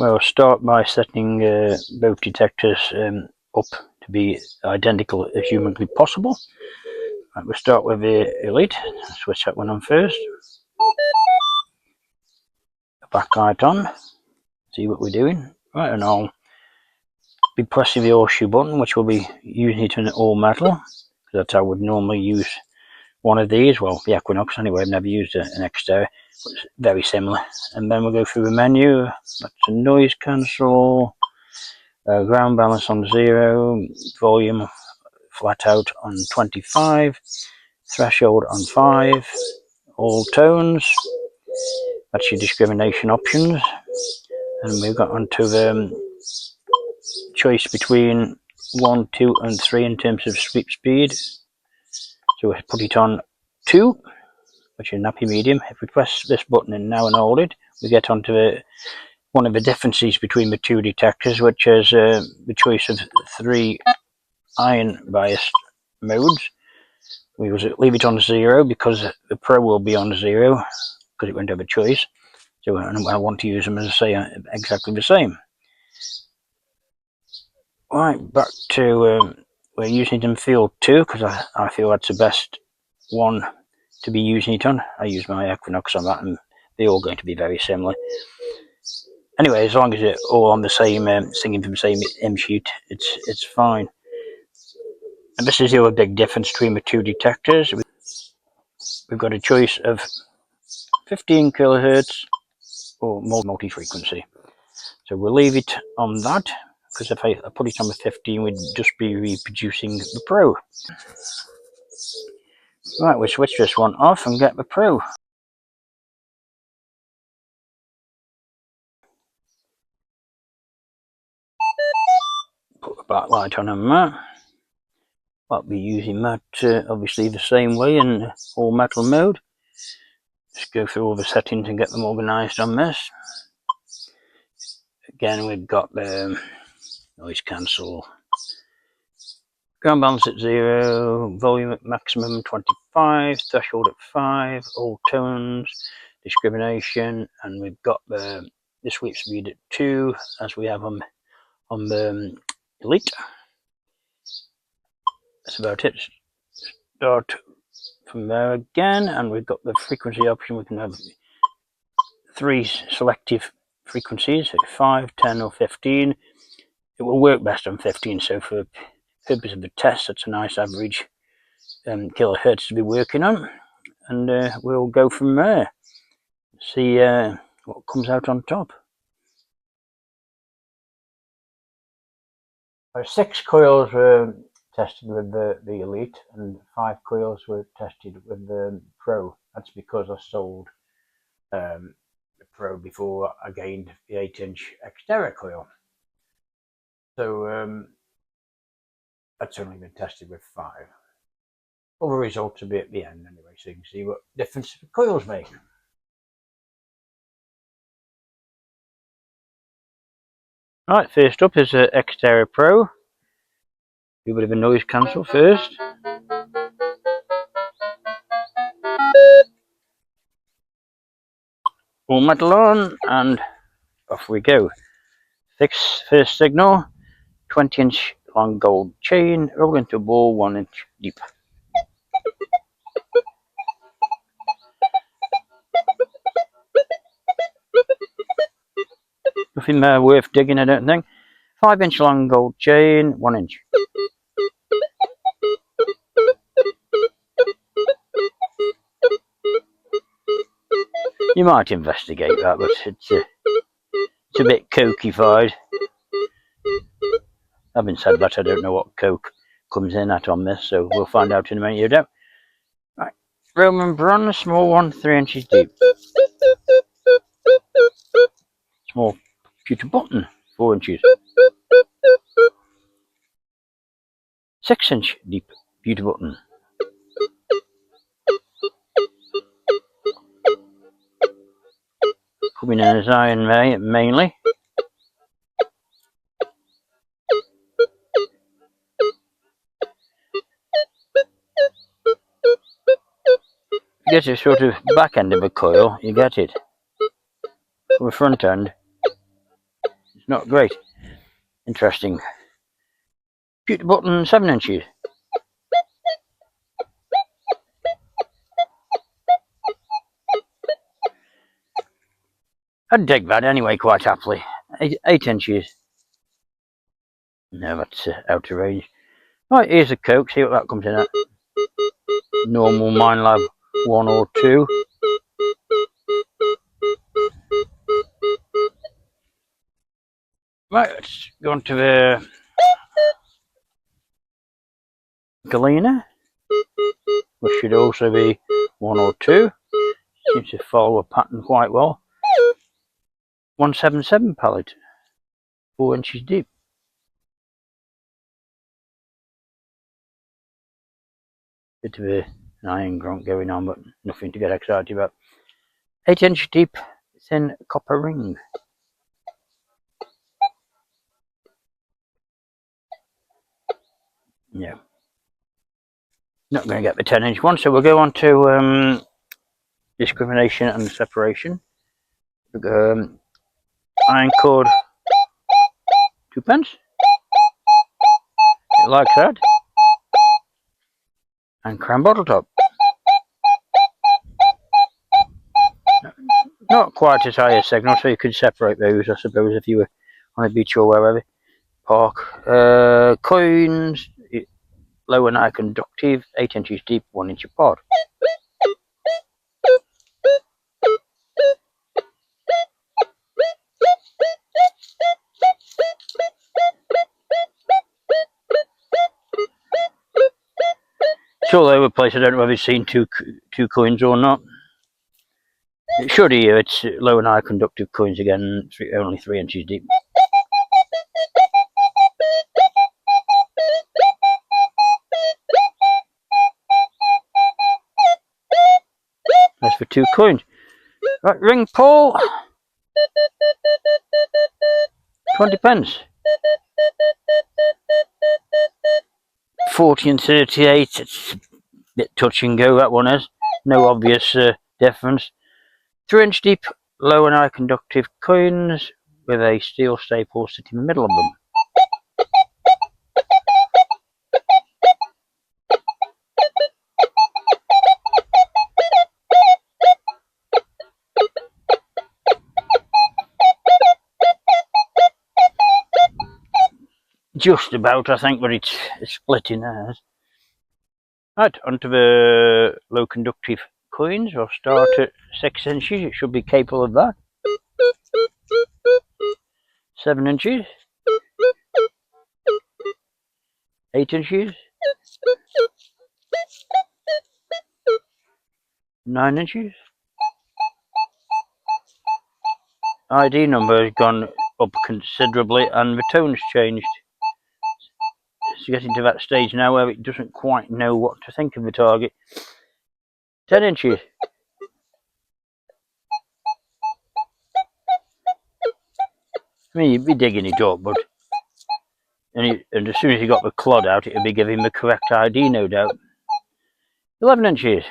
Well, we'll start by setting both detectors up to be identical as humanly possible. Right, we'll start with the Elite. Switch that one on first. Backlight on. See what we're doing. Right, and I'll be pressing the horseshoe button, which will be using it in all metal. That's how I would normally use one of these. Well, the Equinox anyway. I've never used an X-Terra, but it's very similar. And then we'll go through the menu. That's a noise cancel. Ground balance on 0, volume flat out on 25, threshold on 5, all tones. That's your discrimination options. And we've got onto the choice between 1, 2 and 3 in terms of sweep speed. So we'll put it on 2, which is nappy medium. If we press this button and now and hold it, we get onto one of the differences between the two detectors, which is the choice of 3 iron biased modes. We will leave it on 0 because the Pro will be on 0 because it won't have a choice. So I want to use them, as I say, exactly the same. Right, back to we're using it in field 2 because I feel that's the best one to be using it on. I use my Equinox on that, and they're all going to be very similar. Anyway, as long as it's all on the same, singing from the same hymn sheet, it's fine. And this is the other big difference between the two detectors. We've got a choice of 15 kilohertz or multi-frequency. So we'll leave it on that, because if I put it on the 15, we'd just be reproducing the Pro. Right, we'll switch this one off and get the Pro. Put the backlight on that. I'll be using that obviously the same way in all metal mode. Just go through all the settings and get them organised on this. Again, we've got the noise cancel, ground balance at 0, volume at maximum 25, threshold at 5, all tones, discrimination, and we've got the sweep speed at 2 as we have on the Elite. That's about it. Start from there again, and we've got the frequency option. We can have 3 selective frequencies at 5, 10 or 15. It will work best on 15, so for the purpose of the test, that's a nice average kilohertz to be working on, and we'll go from there, see what comes out on top. 6 coils were tested with the Elite, and 5 coils were tested with the Pro. That's because I sold the Pro before I gained the 8-inch X-Terra coil. So that's only been tested with 5. All the results will be at the end anyway, so you can see what difference the coils make. Right, first up is the X-Terra Pro. Do a bit of a noise cancel first. All metal on, and off we go. Fix first signal, 20-inch long gold chain, roll into a ball 1 inch deep. Nothing worth digging, I don't think. 5-inch long gold chain, 1 inch. You might investigate that, but it's a bit cokified. Having said that, I don't know what coke comes in at on this, so we'll find out in a minute, you don't. Right, Roman bronze, small one, 3 inches deep. Small pewter button, 4 inches. 6-inch deep pewter button. Coming in as iron mainly. You get a sort of back end of a coil, you get it. From the front end, not great. Interesting. Computer button 7 inches. I'd dig that anyway quite happily. 8 inches. No, that's out of range. Right, here's a Coke, see what that comes in at. Normal Minelab 1 or 2. Right, let's go on to the Galena, which should also be 1 or 2. Seems to follow a pattern quite well. 177 pallet, 4 inches deep. Bit of an iron grunt going on, but nothing to get excited about. 8 inch deep thin copper ring. Yeah, not going to get the 10 inch one, so we'll go on to discrimination and separation. Iron cord, 2 pence. Like that. And cran bottle top. Not quite as high as signal, so you could separate those, I suppose, if you were on a beach or wherever. Park. Coins, low and high conductive, 8 inches deep, 1 inch apart. It's all over the place. I don't know whether you've seen two coins or not. It should here. It's low and high conductive coins again, only 3 inches deep. That's for 2 coins. Right, ring pull, 20 pence. 40 and 38. It's a bit touch and go, that one is. No obvious difference. 3 inch deep, low and high conductive coins with a steel staple sitting in the middle of them. Just about, I think, but it's split in half. Right, onto the low conductive coins. We'll start at 6 inches. It should be capable of that. 7 inches. 8 inches. 9 inches. ID number has gone up considerably and the tone's changed. It's getting to that stage now where it doesn't quite know what to think of the target. 10 inches. I mean, you'd be digging it up, but and as soon as he got the clod out, it would be giving the correct ID, no doubt. 11 inches.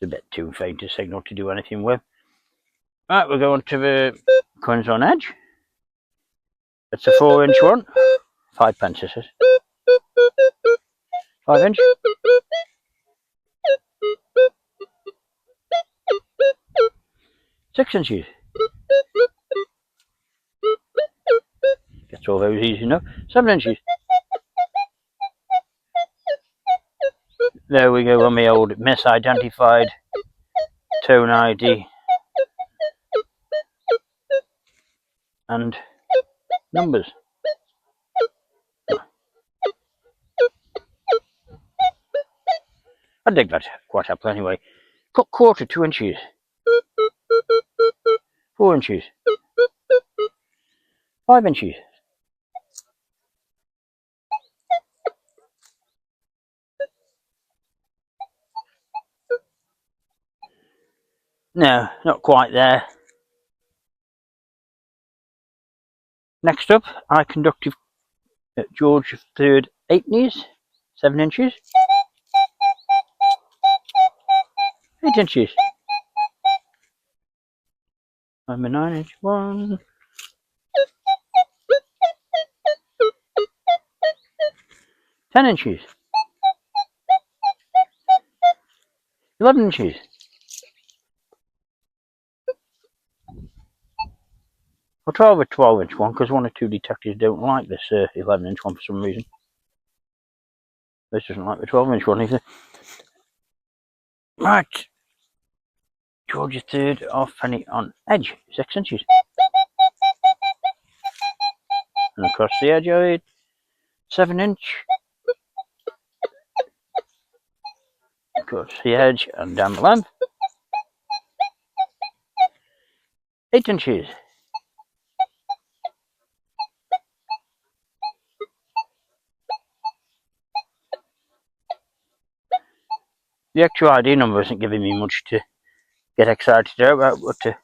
It's a bit too faint a signal to do anything with. Right, we'll go on to the coins on edge. It's a 4 inch one. 5 pence this is. 5 inch. 6 inches. Gets all those easy enough. 7 inches. There we go on the old misidentified tone ID and numbers. I dig that quite happily anyway. Cut quarter, 2 inches. 4 inches. 5 inches. No, not quite there. Next up, high conductive George III 8 knees, 7 inches. 8 inches. I'm a 9-inch one. 10 inches. 11 inches. I'll try with a 12-inch one because one or two detectors don't like this 11-inch one for some reason. This doesn't like the 12-inch one either. Right. Towards your third half penny on edge, 6 inches. And across the edge of it, 7-inch. Across the edge and down the length, 8 inches. The actual ID number isn't giving me much to get excited about, but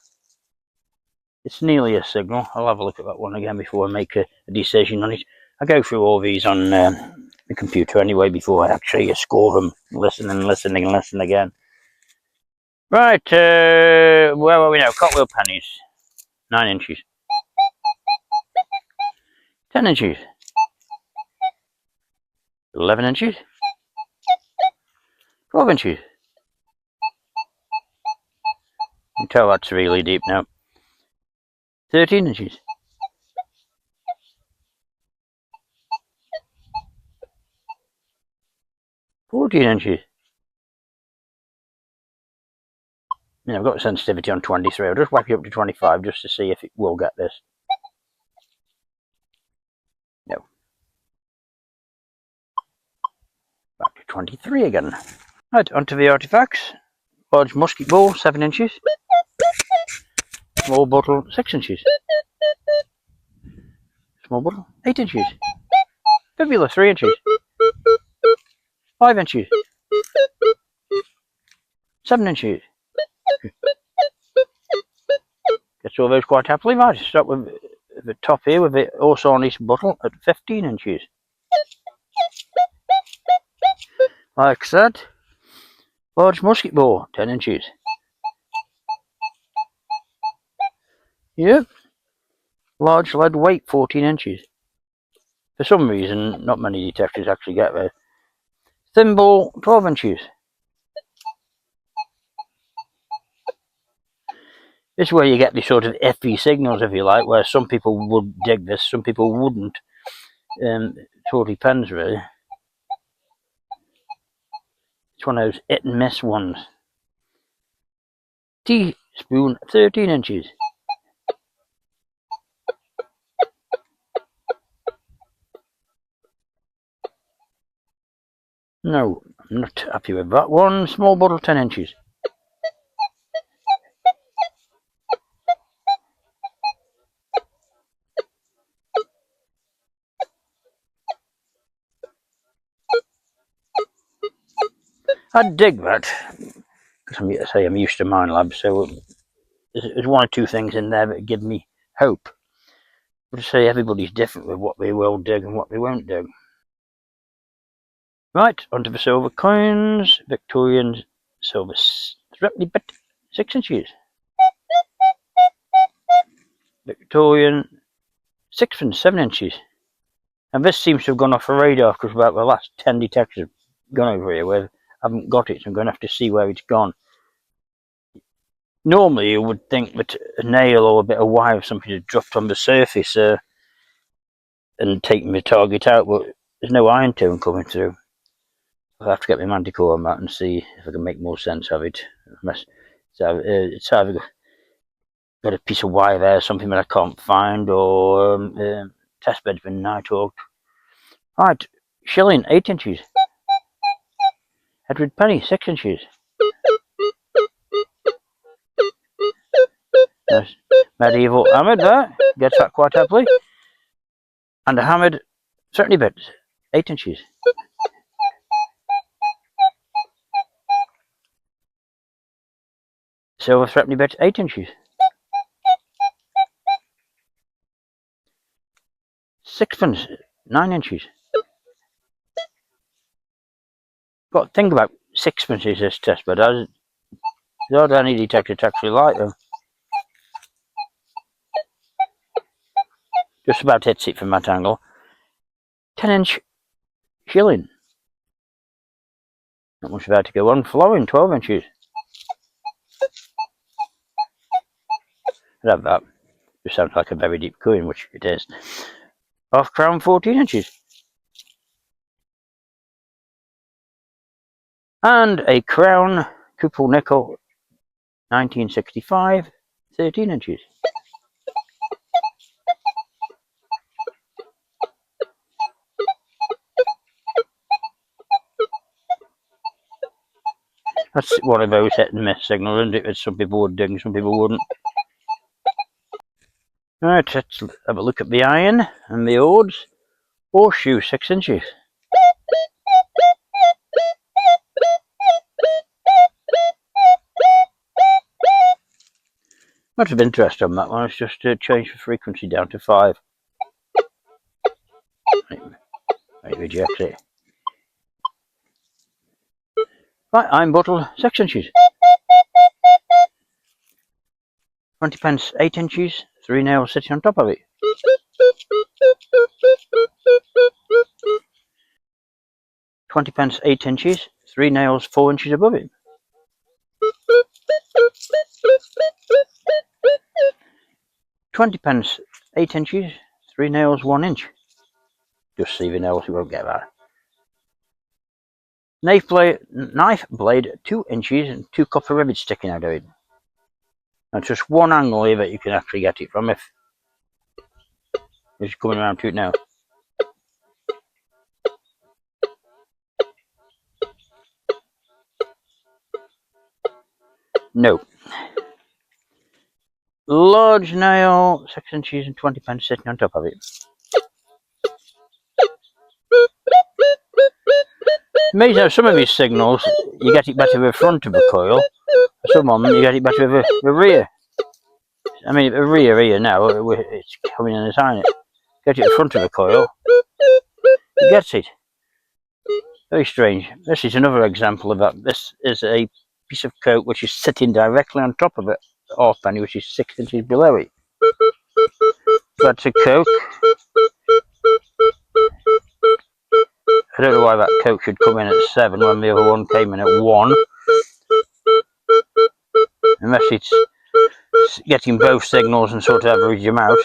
it's nearly a signal. I'll have a look at that one again before I make a decision on it. I go through all these on the computer anyway before I actually score them. Listen again. Right, where are we now? Cotwheel pennies. 9 inches. 10 inches. 11 inches. 12 inches. You can tell that's really deep now. 13 inches. 14 inches. I've got sensitivity on 23. I'll just whack it up to 25 just to see if it will get this. No. Back to 23 again. Right, onto the artifacts. Large musket ball, 7 inches. Small bottle, 6 inches. Small bottle, 8 inches. Fibula, 3 inches. 5 inches. 7 inches. Gets all those quite happily. Right, start with the top here with the also on this bottle at 15 inches. Like I said, large musket ball, 10 inches. Yep. Large lead weight, 14 inches. For some reason, not many detectors actually get there. Thimble, 12 inches. This is where you get the sort of iffy signals, if you like, where some people would dig this, some people wouldn't. It all depends, really. It's one of those hit and miss ones. Teaspoon, 13 inches. No, I'm not happy with that one. Small bottle, 10 inches. I'd dig that, because I'm used to Minelab, so there's one or two things in there that give me hope. But I say everybody's different with what they will dig and what they won't dig. Right, onto the silver coins. Victorian silver threepenny bit, 6 inches. Victorian sixpence, 7 inches. And this seems to have gone off the radar because about the last 10 detectors have gone over here where I haven't got it, so I'm going to have to see where it's gone. Normally you would think that a nail or a bit of wire or something had dropped on the surface and taken the target out, but there's no iron tone coming through. I'll have to get my manticore on that and see if I can make more sense of it. It's either got a piece of wire there, something that I can't find, or test bed's been night hawked. Right, shilling, 8 inches. Edward penny, 6 inches. Nice. Medieval hammered there, gets that quite happily. And a hammered threepenny bit, 8 inches. Silver threepenny bit, 8 inches. Sixpence, 9 inches. Got to think about sixpences this test bed. There's not any detector to actually like them. Just about hits it from that angle. 10-inch shilling. Not much about to go on. Florin, 12 inches. I'd have that. Just sounds like a very deep coin, which it is. Half crown, 14 inches. And a crown couple nickel, 1965, 13 inches. That's one of those hit and miss signals, isn't it? That some people would ding, some people wouldn't. Right, let's have a look at the iron and the oars. Horseshoe, 6 inches. Much of interest on that one. It's just change the frequency down to 5. It rejects it. Right, iron bottle, 6 inches. 20p, 8 inches. 3 nails sitting on top of it. 20p, 8 inches. 3 nails 4 inches above it. 20p, 8 inches. 3 nails 1 inch. Just see the nails, you won't get that. Knife blade 2 inches and 2 copper rivets sticking out of it. And just one angle here that you can actually get it from if it's coming around to it now. No. Large nail, 6 inches and 20p sitting on top of it. Amazing how some of these signals, you get it better with the front of the coil. Some of them, you get it better with the rear. I mean, the rear here now, it's coming in the sign. Get it in front of the coil, it gets it. Very strange. This is another example of that. This is a piece of coke which is sitting directly on top of it, halfpenny, which is 6 inches below it. That's a coke. I don't know why that coke should come in at 7 when the other one came in at 1. Unless it's getting both signals and sort of average them out.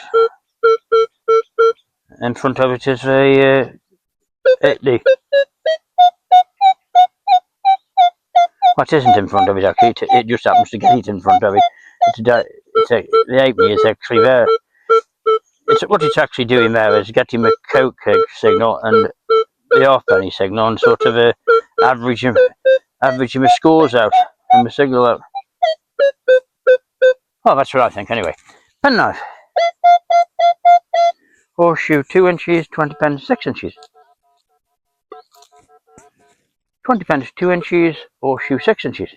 In front of it is a 80. Well, it isn't in front of it actually, it just happens to get it in front of it. The 80 is actually there. What it's actually doing there is getting the coke signal and the halfpenny signal and sort of averaging the scores out and the signal out. Oh, that's what I think anyway. Penknife. Horseshoe 2 inches, 20p 6 inches. 20p 2 inches, horseshoe 6 inches.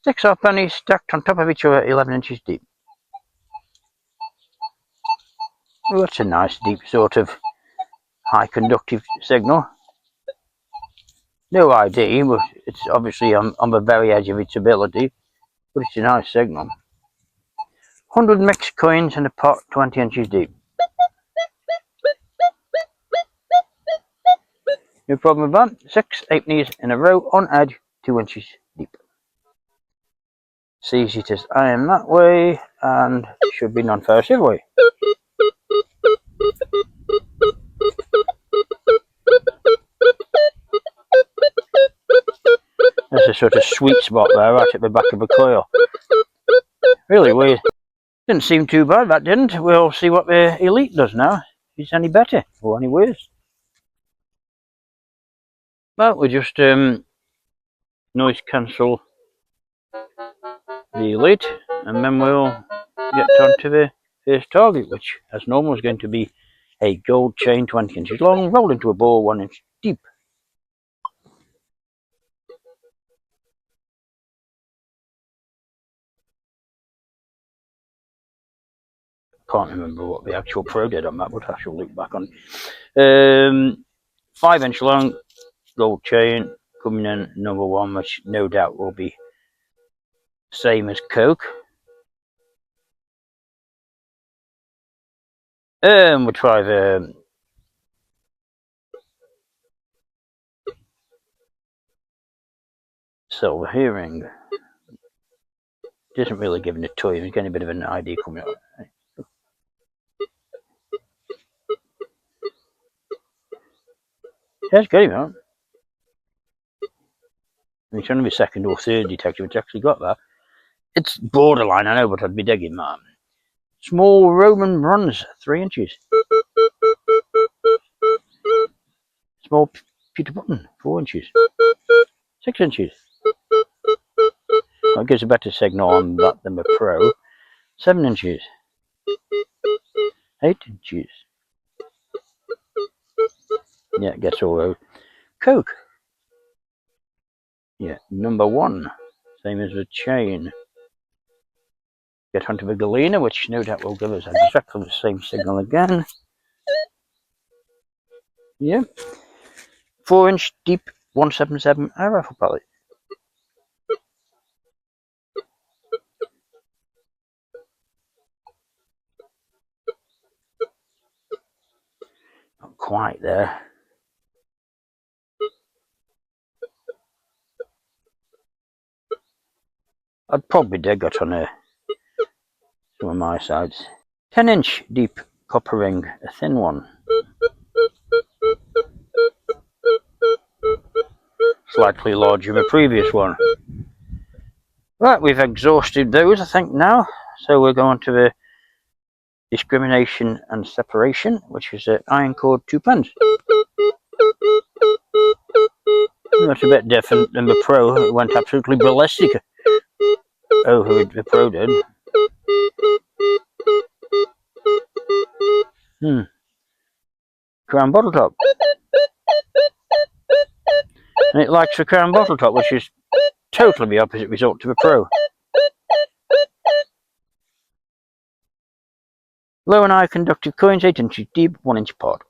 6 halfpennies stacked on top of each other, 11 inches deep. Well, that's a nice deep sort of high conductive signal. No ID, but it's obviously on the very edge of its ability, but it's a nice signal. 100 mixed coins in a pot 20 inches deep. No problem with that. 6 halfpennies in a row on edge 2 inches deep. It's easy to iron that way and it should be non-ferrous either way. There's a sort of sweet spot there right at the back of the coil. Really weird. Didn't seem too bad, that didn't. We'll see what the Elite does now. If it's any better or any worse. Well, we just noise cancel the Elite and then we'll get on to the first target, which as normal is going to be a gold chain 20 inches long, rolled into a ball 1 inch deep. Can't remember what the actual pro did on that, but I shall look back on. 5 inch long gold chain coming in number 1, which no doubt will be same as coke. We'll try the silver hearing. Doesn't really give it a toy, it's getting a bit of an idea coming up. Yeah, it's getting out. It's only the second or third detector which actually got that. It's borderline, I know, but I'd be digging that. Small Roman bronze, 3 inches. Small pewter button, 4 inches. 6 inches. That gives a better signal on that than the Pro. 7 inches. 8 inches. Yeah, it gets all those. Coke. Yeah, number 1. Same as the chain. Get onto the galena, which no doubt will give us exactly the same signal again. Yeah. 4-inch deep 177 rifle pellet. Not quite there. I'd probably dig it on some of my sides. 10-inch deep copper ring, a thin one. Slightly larger than the previous one. Right, we've exhausted those, I think, now. So we're going to the discrimination and separation, which is an iron cord 2 pence. That's a bit different than the Pro. It went absolutely ballistic over the Pro did. Crown bottle top. And it likes the crown bottle top, which is totally the opposite result to the Pro. Low and high conductive coins, 8 inches deep, 1 inch apart.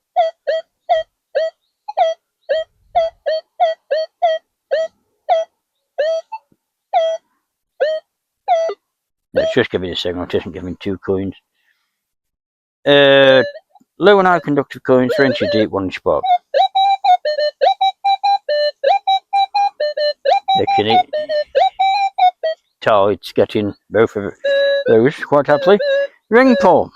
It's just giving a signal, it isn't giving 2 coins. Low and high conductive coins, 3 inches deep, 1 inch apart. You can tell it's getting both of those quite happily. Ring pull.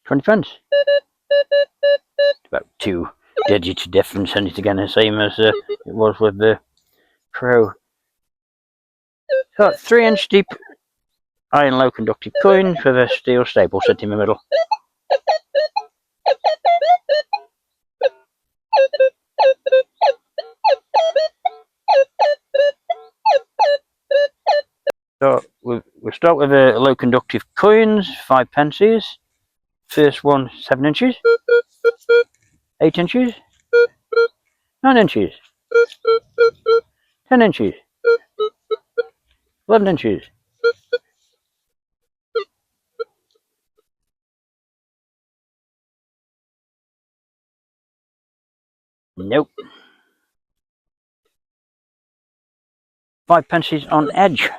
£20. About 2 digits difference, and it's again the same as it was with the Pro. So 3-inch deep iron low conductive coin with a steel staple set in the middle. So we'll start with the low conductive coins, 5 pences. First one 7 inches, 8 inches, 9 inches, 10 inches, 11 inches. Nope. 5 pences on edge.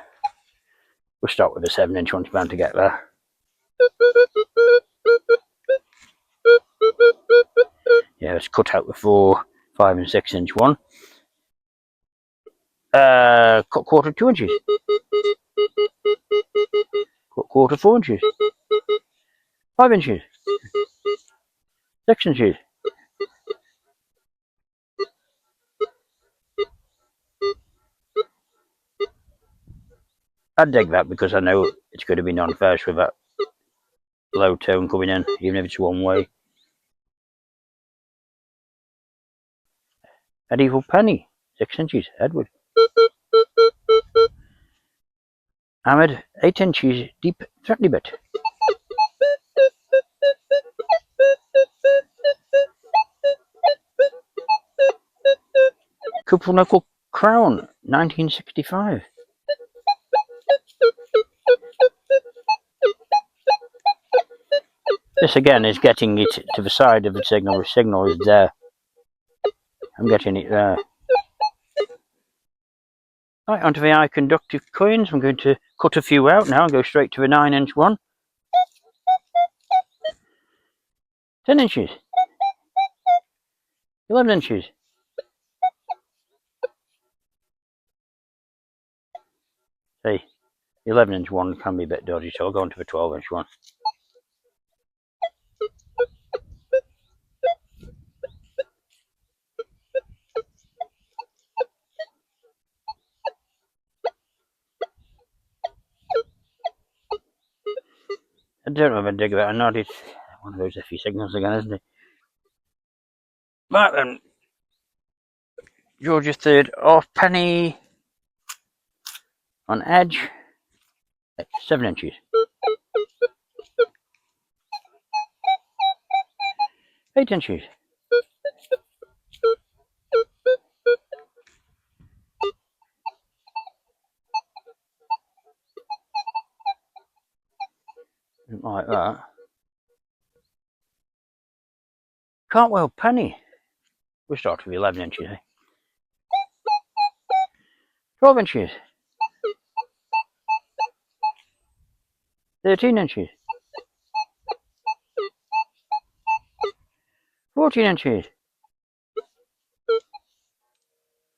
We'll start with a 7-inch one, bound to get there. Yeah, let's cut out the 4, 5 and 6 inch one. Cut quarter 2 inches. Cut quarter 4 inches. 5 inches. 6 inches. I'd dig that because I know it's going to be non-ferrous with that low tone coming in, even if it's one way. Medieval penny, 6 inches, Edward. Hammered, 8 inches deep, 30 bit. Couple knuckle crown, 1965. This again is getting it to the side of the signal. The signal is there. I'm getting it there. Right, onto the high conductive coins. I'm going to cut a few out now and go straight to the 9-inch one. 10 inches. 11 inches. See, the 11-inch one can be a bit dodgy, so I'll go on to the 12-inch one. I don't know if I dig that or not. It's one of those iffy signals again, isn't it? Right then, Georgia third halfpenny on edge, 7 inches. 8 inches. 'Not like that. Cartwheel penny. We'll start with 11 inches, eh? 12 inches. 13 inches. 14 inches.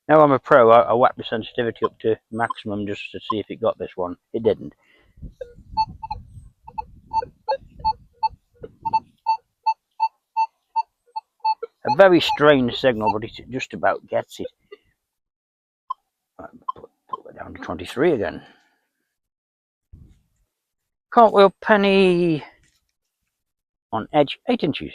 Now I'm a pro, I whacked the sensitivity up to maximum just to see if it got this one. It didn't. A very strange signal, but it just about gets it. Put that down to 23 again. Cartwheel penny on edge, 8 inches.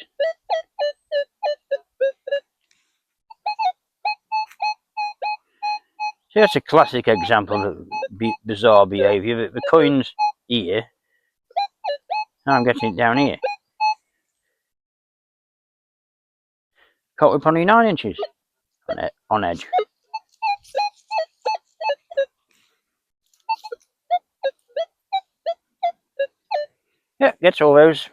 See, that's a classic example of bizarre behaviour. The coin's here. Now I'm getting it down here. Cartwheel penny 9 inches on edge. Yeah, gets all those.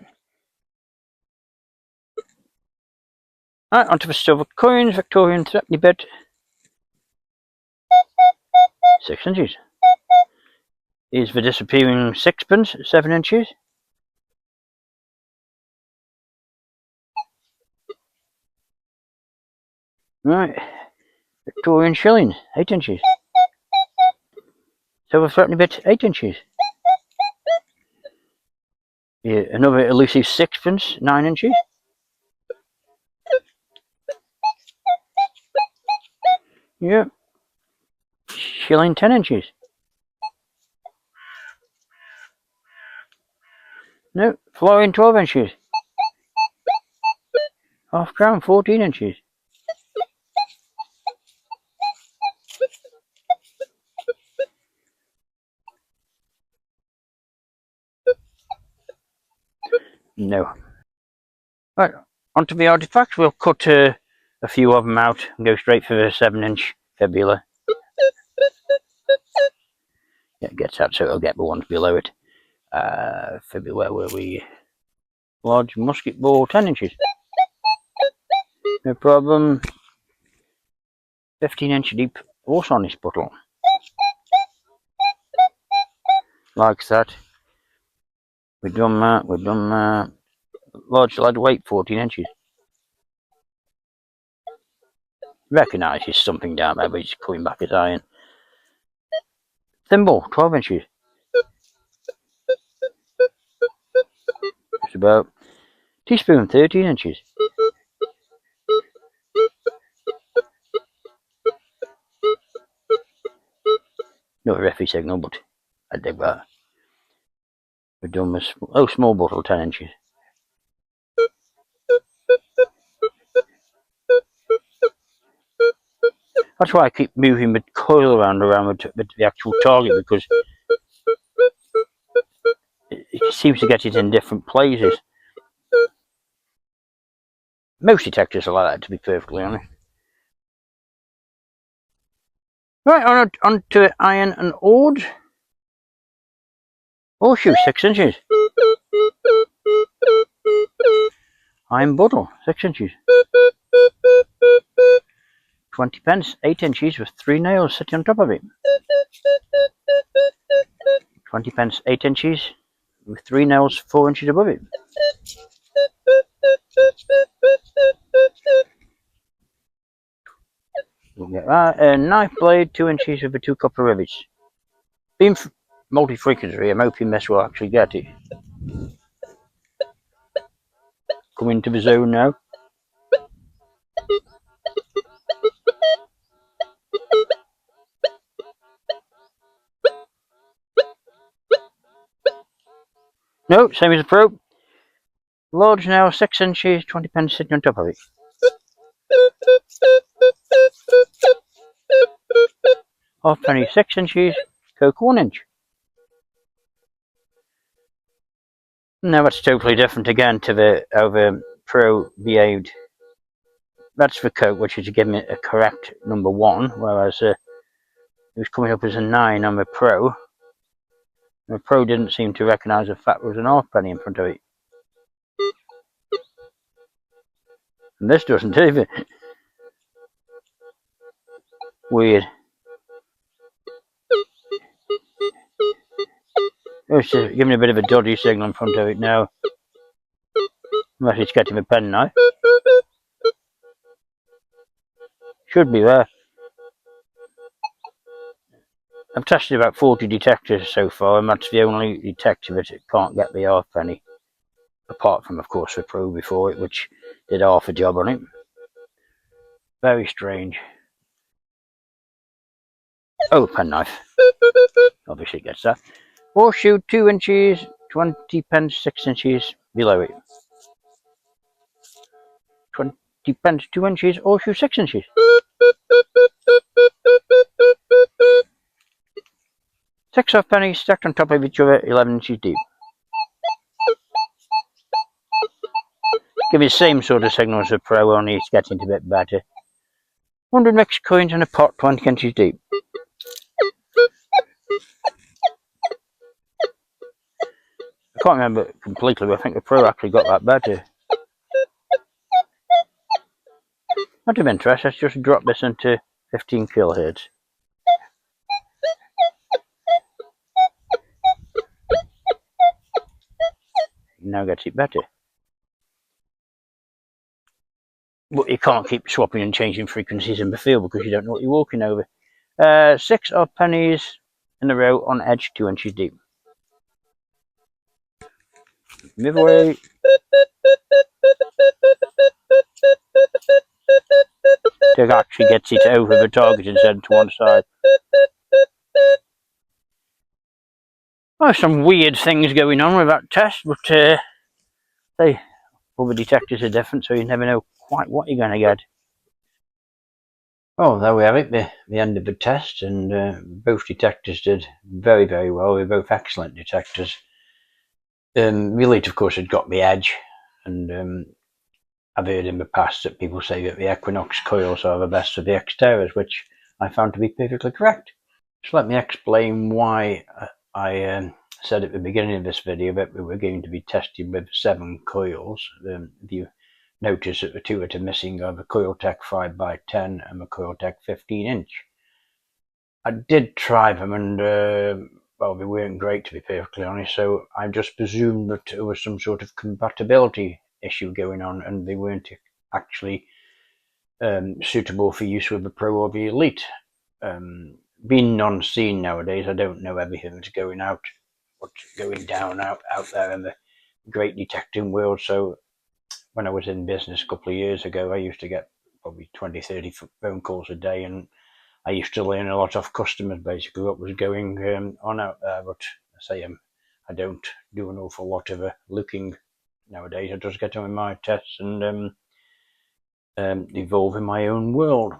Right, onto the silver coins, Victorian threepenny bit. 6 inches. Here's the disappearing sixpence, 7 inches. Right, Victorian shilling, 8 inches. Silver threepenny bit, 8 inches. Yeah, another elusive sixpence, 9 inches. Yeah. Shilling, 10 inches. No, florin, 12 inches. Half crown, 14 inches. No. Right, onto the artifacts. We'll cut a few of them out and go straight for the 7-inch fibula. Yeah, it gets out so it'll get the ones below it. Fibula, where we large musket ball, 10 inches. No problem. 15-inch deep horse on this bottle. Like that. We've done that, we've done that. Large lead weight, 14 inches. Recognises something down there, but he's coming back as iron. Thimble, 12 inches. Just about. Teaspoon, 13 inches. Not a referee signal, but I dig that. We're done with small bottle, 10 inches. That's why I keep moving the coil around the actual target, because it seems to get it in different places. Most detectors are like that, to be perfectly honest. Right, on to iron and ord. Horseshoe, 6 inches. Iron bottle, 6 inches. 20 pence, 8 inches with 3 nails sitting on top of it. 20 pence 8 inches with 3 nails 4 inches above it. We'll get that. A knife blade 2 inches with the 2 copper rivets. Being multi-frequency, I'm hoping this will actually get it. Come into the zone now. No, same as the Pro. Large now, 6 inches, 20 pence sitting on top of it. Half penny 6 inches, Coke 1 inch. Now that's totally different again to how the Pro behaved. That's for Coke, which is to give me a correct number 1, whereas it was coming up as a 9 on the Pro. The Pro didn't seem to recognise the fact there was an half penny in front of it. And this doesn't either. Weird. It's giving a bit of a dodgy signal in front of it now. Unless it's getting a pen knife. Should be there. I've tested about 40 detectors so far, and that's the only detector that can't get the half penny. Apart from, of course, the Pro before it, which did half a job on it. Very strange. Oh, pen knife. Obviously gets that. Horseshoe 2 inches, 20 pence 6 inches below it. 20 pence 2 inches, horseshoe 6 inches. 6 half pennies stacked on top of each other, 11 inches deep. Give you the same sort of signal as the Pro, only it's getting a bit better. 100 mixed coins in a pot, 20 inches deep. I can't remember completely, but I think the Pro actually got that better. Out of interest, let's just drop this into 15 kilohertz. Now gets it better. But you can't keep swapping and changing frequencies in the field because you don't know what you're walking over. 6 half pennies in a row on edge, 2 inches deep. Move away. It actually gets it over the target instead to one side. Oh, some weird things going on with that test, but all the detectors are different, so you never know quite what you're going to get. Oh, there we have it, the end of the test, and both detectors did very, very well. They're both excellent detectors. Elite, of course, had got the edge, and I've heard in the past that people say that the Equinox coils are the best of the X-Terras, which I found to be perfectly correct. So let me explain why I said at the beginning of this video that we were going to be testing with 7 coils. If you notice that the 2 that are missing are the Coiltech 5x10 and the Coiltech 15 inch. I did try them and well, they weren't great, to be perfectly honest, so I just presumed that there was some sort of compatibility issue going on and they weren't actually suitable for use with the Pro or the Elite. Being non-seen nowadays, I don't know everything that's going out, what's going down out there in the great detecting world. So when I was in business a couple of years ago, I used to get probably 20-30 phone calls a day, and I used to learn a lot off customers, basically what was going on out there. But I say I don't do an awful lot of looking nowadays. I just get on with my tests and evolve in my own world.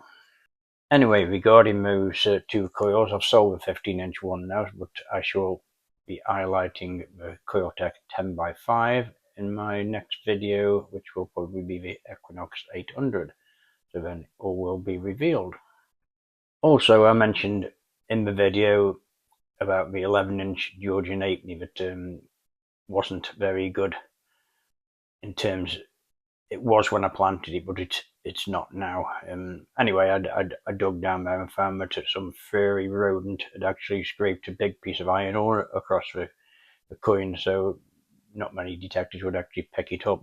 Anyway, regarding those 2 coils, I've sold the 15 inch one now, but I shall be highlighting the Coiltech 10x5 in my next video, which will probably be the Equinox 800. So then all will be revealed. Also, I mentioned in the video about the 11 inch Georgian halfpenny that wasn't very good in terms, it was when I planted it, but it it's not now. Anyway, I dug down there and found that some furry rodent had actually scraped a big piece of iron ore across the coin, so not many detectors would actually pick it up.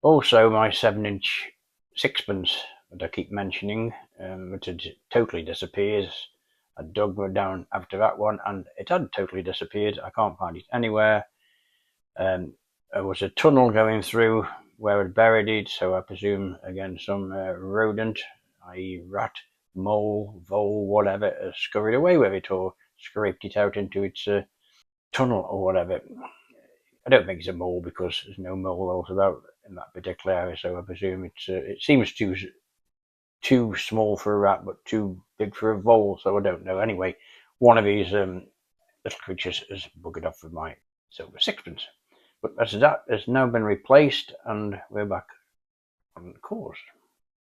Also, my 7-inch sixpence that I keep mentioning, which had totally disappeared. I dug down after that one and it had totally disappeared. I can't find it anywhere. There was a tunnel going through where it buried it, so I presume again some rodent, i.e. rat, mole, vole, whatever, has scurried away with it or scraped it out into its tunnel or whatever. I don't think it's a mole because there's no moles about in that particular area, so I presume it seems too small for a rat but too big for a vole, so I don't know. Anyway, one of these little creatures has buggered off with my silver sixpence. But as that has now been replaced and we're back on course.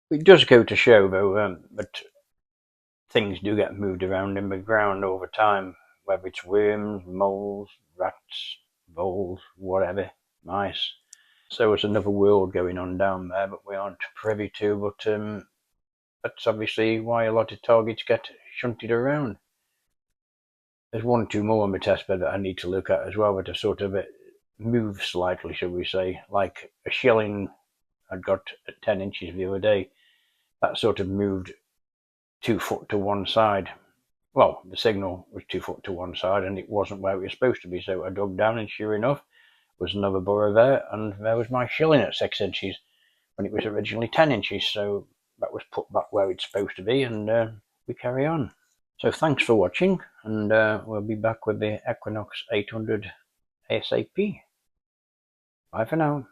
It does go to show though that things do get moved around in the ground over time, whether it's worms, moles, rats, voles, whatever, mice. So it's another world going on down there that we aren't privy to, but that's obviously why a lot of targets get shunted around. There's one or two more on the test bed that I need to look at as well, that are sort of move slightly, shall we say, like a shilling I'd got at 10 inches the other day. That sort of moved 2 foot to one side. Well, the signal was 2 foot to one side and it wasn't where it was supposed to be, so I dug down and sure enough was another burrow there, and there was my shilling at 6 inches when it was originally 10 inches, so that was put back where it's supposed to be, and we carry on. So thanks for watching, and we'll be back with the Equinox 800 ASAP. Bye for now.